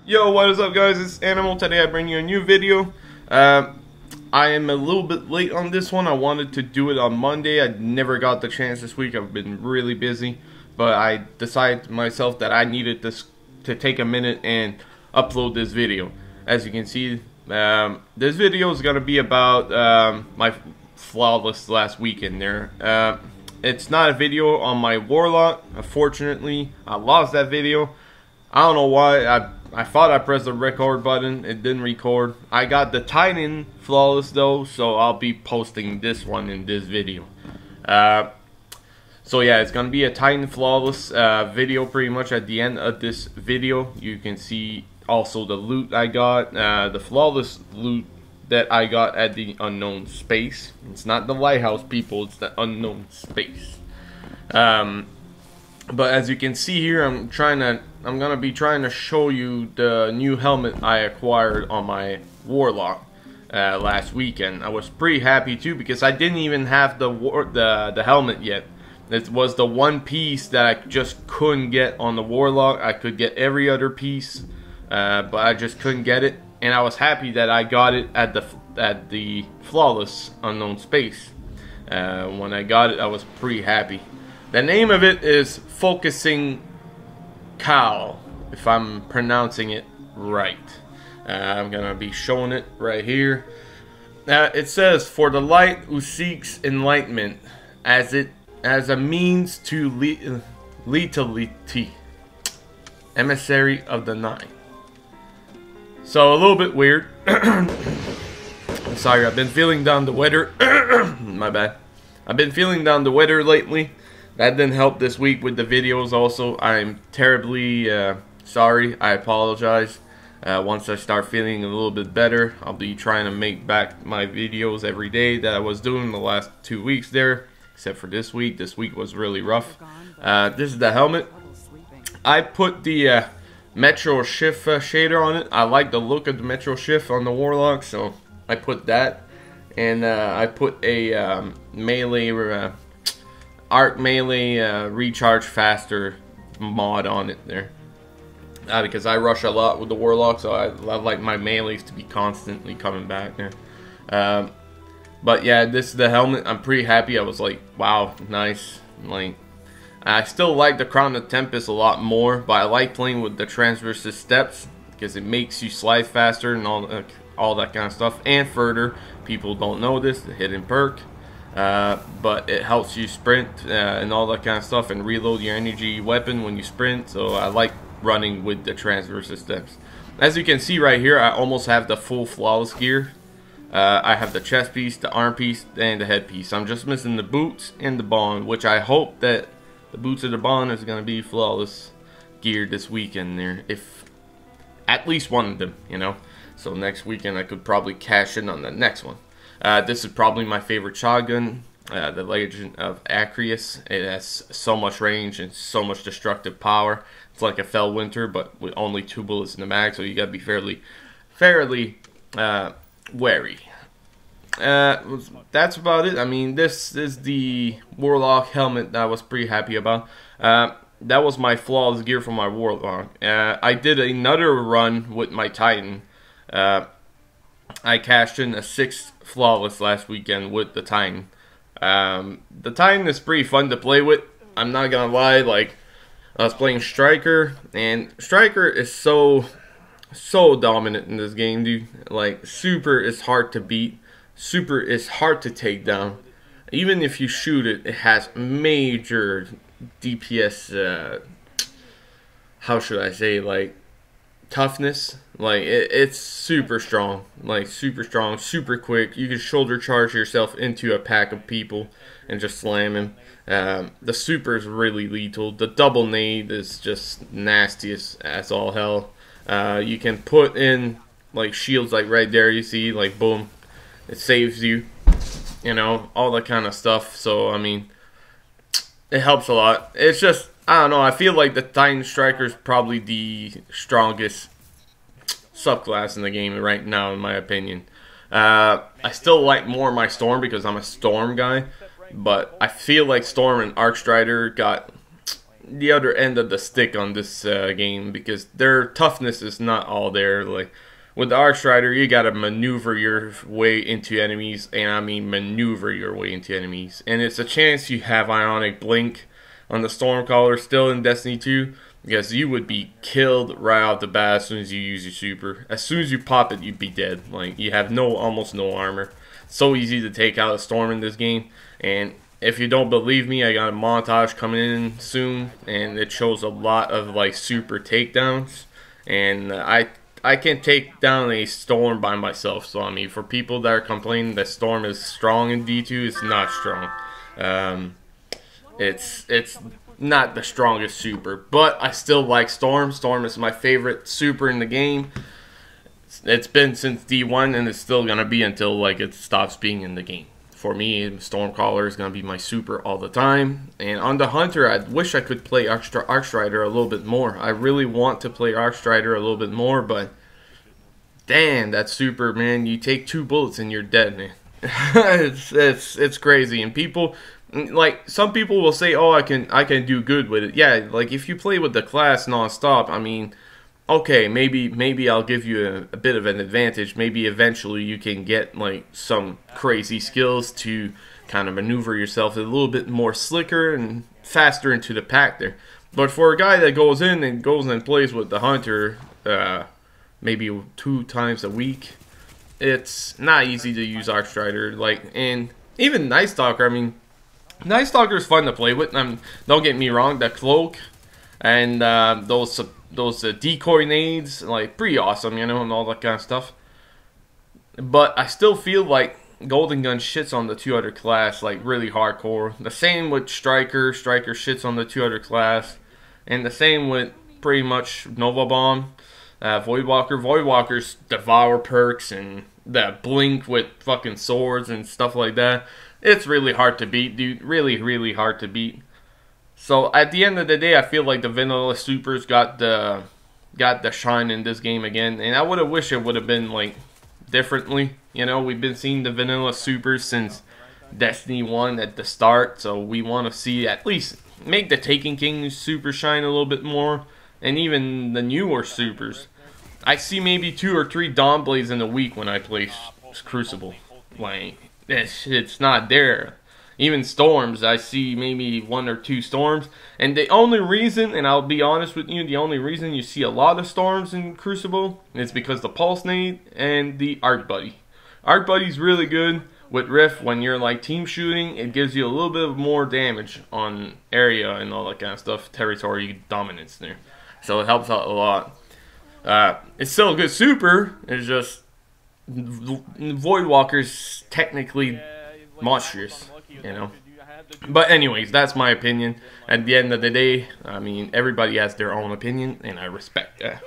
Yo, what is up guys, it's Animal. Today I bring you a new video. I am a little bit late on this one. I wanted to do it on Monday. I never got the chance this week. I've been really busy. But I decided to myself that I needed to take a minute and upload this video. As you can see, this video is going to be about my flawless last weekend there. It's not a video on my warlock. Unfortunately, I lost that video. I don't know why. I thought I pressed the record button. It didn't record. I got the Titan flawless though, so I'll be posting this one in this video. So yeah, it's gonna be a Titan flawless video pretty much. At the end of this video, you can see also the loot I got, the flawless loot that I got at the unknown space. It's not the lighthouse, people. It's the unknown space. But as you can see here, I'm gonna be trying to show you the new helmet I acquired on my warlock last weekend. I was pretty happy too because I didn't even have the helmet yet. It was the one piece that I just couldn't get on the warlock. I could get every other piece, but I just couldn't get it. And I was happy that I got it at the flawless unknown space. When I got it, I was pretty happy. The name of it is Focusing COWL, if I'm pronouncing it right. I'm gonna be showing it right here. It says, "For the light who seeks enlightenment, as a means to lethality, emissary of the night." So a little bit weird. Sorry, I've been feeling down the weather. My bad. I've been feeling down the weather lately. That didn't help this week with the videos also. I'm terribly sorry. I apologize. Once I start feeling a little bit better, I'll be trying to make back my videos every day that I was doing the last 2 weeks there. Except for this week. This week was really rough. This is the helmet. I put the Metro Shift shader on it. I like the look of the Metro Shift on the warlock, so I put that. And I put a melee... Arc melee recharge faster mod on it there, because I rush a lot with the warlock, so I like my melees to be constantly coming back there. But yeah, this is the helmet. I'm pretty happy. I was like, wow, nice. Like, I still like the Crown of Tempest a lot more, but I like playing with the transverse steps because it makes you slide faster and all that kind of stuff. And further, people don't know this, the hidden perk. But it helps you sprint and all that kind of stuff, and reload your energy weapon when you sprint. So I like running with the transverse steps. As you can see right here, I almost have the full flawless gear. I have the chest piece, the arm piece, and the head piece. I'm just missing the boots and the bond, which I hope that the boots or the bond is going to be flawless gear this weekend there, if at least one of them, you know. So next weekend I could probably cash in on the next one. This is probably my favorite shotgun, the Legend of ACRIUS. It has so much range and so much destructive power. It's like a Fellwinter, but with only 2 bullets in the mag, so you gotta be fairly wary. That's about it. I mean, this is the Warlock helmet that I was pretty happy about. That was my flawless gear for my Warlock. I did another run with my Titan. I cashed in a 6th flawless last weekend with the Titan. The Titan is pretty fun to play with. I'm not gonna lie, like, I was playing Striker, and Striker is so dominant in this game, dude. Like, Super is hard to beat. Super is hard to take down. Even if you shoot it, it has major DPS, how should I say, like, toughness. Like, it's super strong, like super strong, super quick. You can shoulder charge yourself into a pack of people and just slam him. The super is really lethal. The double nade is just nasty as all hell. You can put in like shields, like right there, you see, like boom, it saves you, you know, all that kind of stuff. So I mean, it helps a lot. It's just, I don't know, I feel like the Titan Striker is probably the strongest subclass in the game right now, in my opinion. I still like more my Storm because I'm a Storm guy, but I feel like Storm and Arcstrider got the other end of the stick on this game, because their toughness is not all there. Like with the ACRIUS, you gotta maneuver your way into enemies, and I mean maneuver your way into enemies. And it's a chance you have Ionic Blink on the Stormcaller still in Destiny 2, because you would be killed right off the bat as soon as you use your super. As soon as you pop it, you'd be dead. Like, you have almost no armor. So easy to take out a Storm in this game. And if you don't believe me, I got a montage coming in soon, and it shows a lot of like super takedowns. And I can take down a Storm by myself. So I mean, for people that are complaining that Storm is strong in D2, it's not strong. It's not the strongest super, but I still like Storm. Storm is my favorite super in the game. It's been since D1, and it's still gonna be until like it stops being in the game. For me, Stormcaller is gonna be my super all the time. And on the Hunter, I wish I could play ACRIUS a little bit more. I really want to play ACRIUS a little bit more, but damn, that super, man, you take 2 bullets and you're dead, man. it's crazy. And people, like, some people will say, oh, I can do good with it. Yeah, like if you play with the class non-stop, I mean, okay, maybe I'll give you a bit of an advantage. Maybe eventually you can get like some crazy skills to kind of maneuver yourself a little bit more slicker and faster into the pack there. But for a guy that goes in and plays with the Hunter maybe 2 times a week, it's not easy to use ACRIUS. Like, and even Night Stalker, I mean, Night Stalker is fun to play with. Don't get me wrong, the cloak and those decoy nades, like, pretty awesome, you know, and all that kind of stuff. But I still feel like Golden Gun shits on the 2 other class, like, really hardcore. The same with Striker. Striker shits on the 2 other class. And the same with pretty much Nova Bomb. Voidwalker. Voidwalker's Devour perks and that blink with fucking swords and stuff like that. It's really hard to beat, dude. Really, really hard to beat. So at the end of the day, I feel like the vanilla supers got the shine in this game again, and I would have wished it would have been like differently. You know, we've been seeing the vanilla supers since Destiny 1 at the start, so we want to see at least make the Taken King super shine a little bit more, and even the newer supers. I see maybe 2 or 3 Dawnblades in a week when I play Crucible. Like, it's not there. Even Storms, I see maybe 1 or 2 Storms. And the only reason, and I'll be honest with you, the only reason you see a lot of Storms in Crucible is because the Pulse Nade and the Arc Buddy. Arc Buddy's really good with Rift when you're like team shooting. It gives you a little bit more damage on area and all that kind of stuff. Territory dominance there. So it helps out a lot. It's still a good super. It's just Voidwalker's technically monstrous, you know. But anyways, that's my opinion. At the end of the day, I mean, everybody has their own opinion, and I respect that.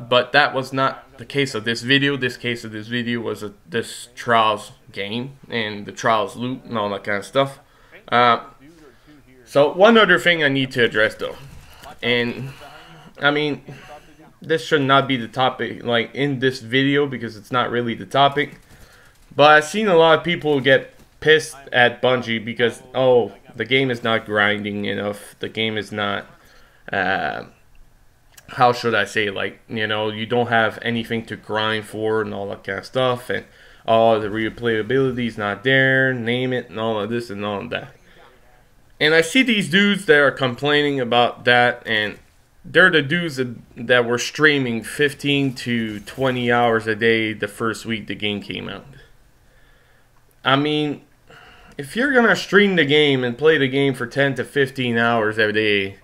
But that was not the case of this video. This case of this video was this Trials game and the Trials loot and all that kind of stuff. So one other thing I need to address though, and I mean, this should not be the topic like in this video because it's not really the topic. But I've seen a lot of people get pissed at Bungie because, oh, the game is not grinding enough. The game is not, how should I say, like, you know, you don't have anything to grind for and all that kind of stuff. And, oh, the replayability is not there, name it, and all of this and all of that. And I see these dudes that are complaining about that, and they're the dudes that were streaming 15 to 20 hours a day the first week the game came out. I mean, if you're going to stream the game and play the game for 10 to 15 hours every day,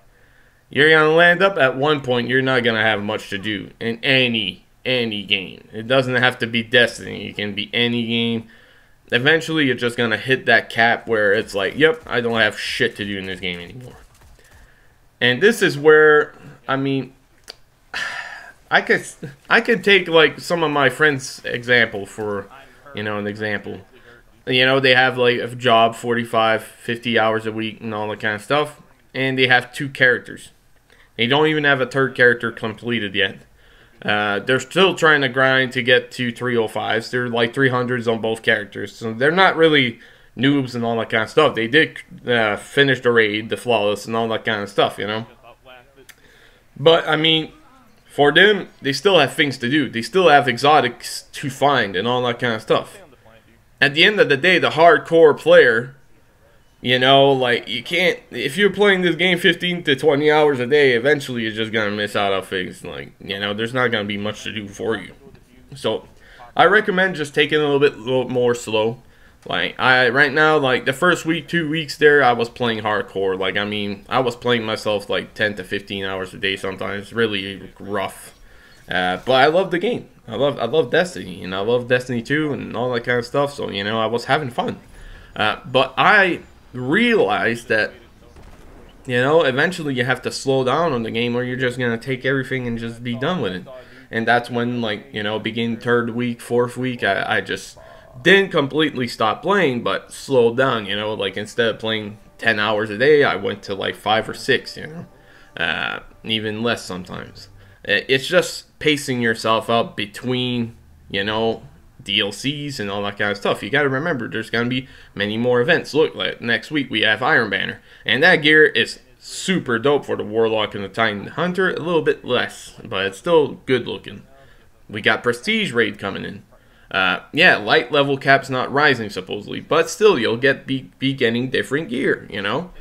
you're going to land up at one point you're not going to have much to do in any game. It doesn't have to be Destiny. It can be any game. Eventually, you're just going to hit that cap where it's like, yep, I don't have shit to do in this game anymore. And this is where, I mean, I could take like some of my friends' example for, you know, an example. You know, they have like a job 45, 50 hours a week and all that kind of stuff, and they have 2 characters. They don't even have a 3rd character completed yet. They're still trying to grind to get to 305s. They're like 300s on both characters, so they're not really noobs and all that kind of stuff. They did finish the raid, the flawless, and all that kind of stuff, you know. But I mean, for them, they still have things to do. They still have exotics to find and all that kind of stuff. At the end of the day, the hardcore player, you know, like, you can't, if you're playing this game 15 to 20 hours a day, eventually you're just going to miss out on things. Like, you know, there's not going to be much to do for you. So, I recommend just taking it a little more slow. Like, right now, like, the first week, 2 weeks there, I was playing hardcore. Like, I mean, I was playing myself, like, 10 to 15 hours a day sometimes. Really rough. But I love the game. I love Destiny, and I love Destiny 2 and all that kind of stuff. So, you know, I was having fun. But I realized that, you know, eventually you have to slow down on the game, or you're just going to take everything and just be done with it. And that's when, like, you know, beginning third week, fourth week, I just didn't completely stop playing, but slowed down, you know. Like, instead of playing 10 hours a day, I went to like 5 or 6, you know. Even less sometimes. It's just pacing yourself up between, you know, DLCs and all that kind of stuff. You got to remember, there's going to be many more events. Look, like next week we have Iron Banner, and that gear is super dope for the Warlock and the Titan Hunter. A little bit less, but it's still good looking. We got Prestige Raid coming in. Yeah, light level cap's not rising supposedly, but still you'll be getting different gear, you know.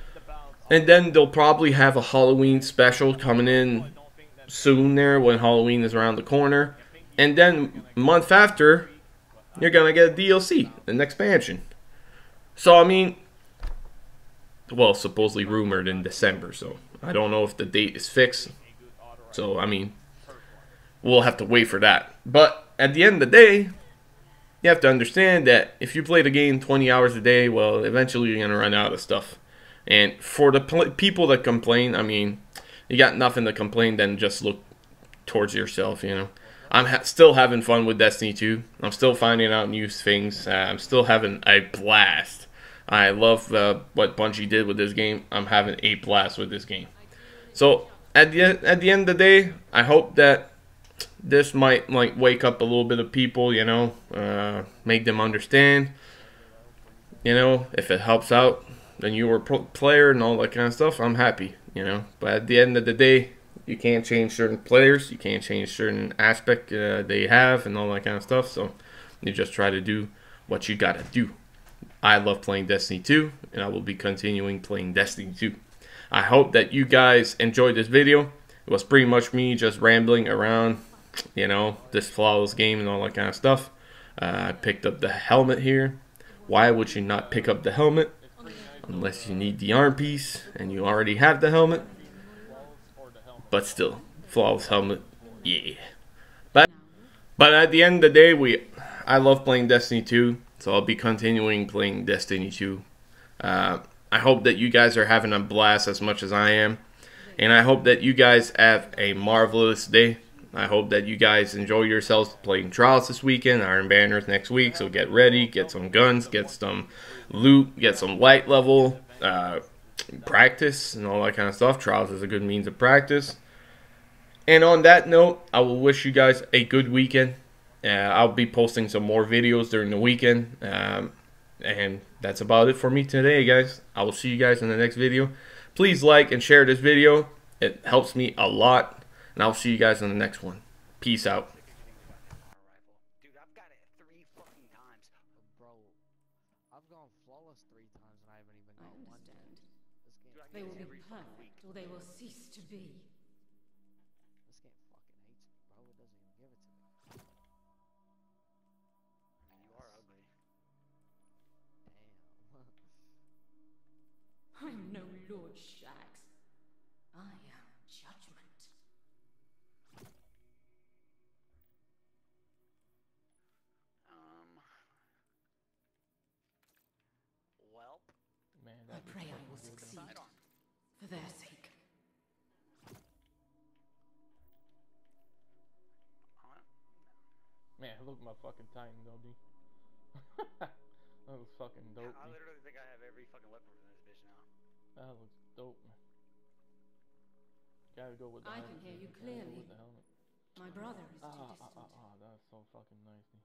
And then they'll probably have a Halloween special coming in soon there, when Halloween is around the corner. And then a month after, you're gonna get a DLC, an expansion. So I mean, well, supposedly rumored in December, so I don't know if the date is fixed. So I mean, we'll have to wait for that. But at the end of the day, you have to understand that if you play the game 20 hours a day, well, eventually you're gonna run out of stuff. And for the people that complain, I mean, you got nothing to complain, then just look towards yourself, you know. I'm still having fun with Destiny 2. I'm still finding out new things. I'm still having a blast. I love what Bungie did with this game. I'm having a blast with this game. So, at the end of the day, I hope that this might, like, wake up a little bit of people, you know. Make them understand. You know, if it helps out, then you were a player and all that kind of stuff, I'm happy. You know, but at the end of the day, you can't change certain players, you can't change certain aspect they have and all that kind of stuff, so you just try to do what you gotta do. I love playing Destiny 2, and I will be continuing playing Destiny 2. I hope that you guys enjoyed this video. It was pretty much me just rambling around, you know, this flawless game and all that kind of stuff. I picked up the helmet here. Why would you not pick up the helmet? Unless you need the arm piece and you already have the helmet. But still, flawless helmet, yeah. But at the end of the day, I love playing Destiny 2, so I'll be continuing playing Destiny 2. I hope that you guys are having a blast as much as I am. And I hope that you guys have a marvelous day. I hope that you guys enjoy yourselves playing Trials this weekend, Iron Banners next week, so get ready, get some guns, get some loot, get some light level, practice, and all that kind of stuff. Trials is a good means of practice. And on that note, I will wish you guys a good weekend. I'll be posting some more videos during the weekend. And that's about it for me today, guys. I will see you guys in the next video. Please like and share this video. It helps me a lot. And I'll see you guys in the next one. Peace out. Dude, I've got it 3 fucking times. Bro, I've gone flawless 3 times and I haven't even got one. They will be perfect, or they will cease to be. This game fucking hates me, bro. It doesn't even give it to me. And you are ugly. Damn. I'm no Lord Shax. I am judgment. Welp. Man, I pray I will succeed. For their sake. Man, look at my fucking Titan though, dude. That looks fucking dope. I literally think I have every fucking weapon from this bitch now. That looks dope, man. Gotta go with the I helmet. can hear you Gotta go clearly. with the helmet. My brother is too distant. That's so fucking nice, dude.